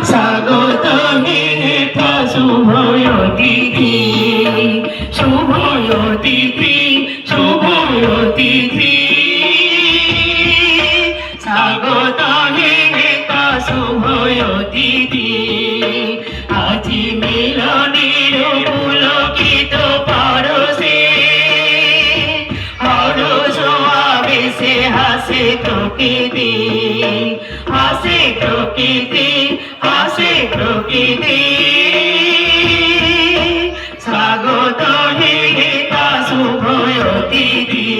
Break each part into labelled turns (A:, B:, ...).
A: স্বাগত হেতা শুভ অতিথি, শুভ অতিথি, শুভ অতিথি। স্বাগত হেতা শুভ অতিথি, আজি মিলনের পুলকিত পরশে, হরষ আবেশে হাসে প্রকৃতি, হাসে প্রকৃতি, হাসে প্রকৃতি। স্বাগত হেতা শুভ অতিথি,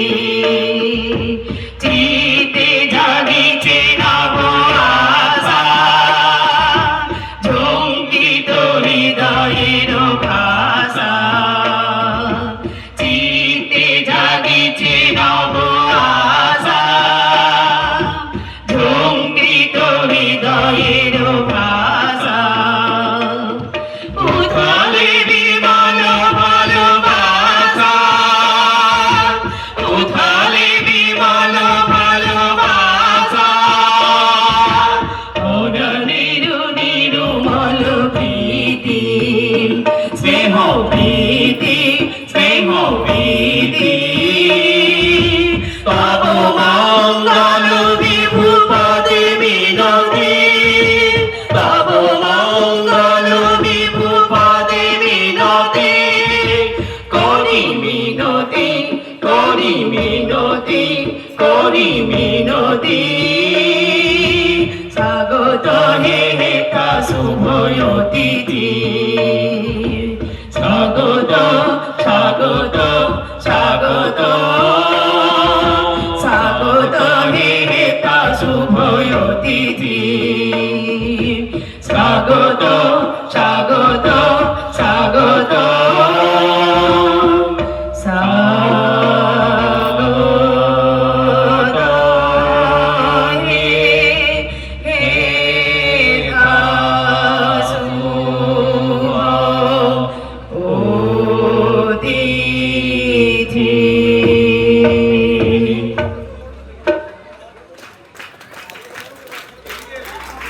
A: চিতে জাগিছে নব আশা, ঝঙ্কিত হৃদয়ের ভাষা। চিতে জাগিছে নব আশা, ঝঙ্কিত হৃদয়ের ভাষা। উথলে বিমান ভালোবাসা, উথলে বিমান ভালোবাসা। অরণের নির্মল প্রীতি, স্নেহ প্রীতি, স্নেহ প্রীতি। তব মঙ্গল বিভু পদে মিনতি, তব মঙ্গল বিভু পদে মিনতি। করি মিনতি, করি মিনতি, করি মিনতি। স্বাগত হেতা শুভ অতিথি, স্বাগত, স্বাগত, স্বাগত। স্বাগত হেতা শুভ অতিথি, স্বাগত, স্বাগত।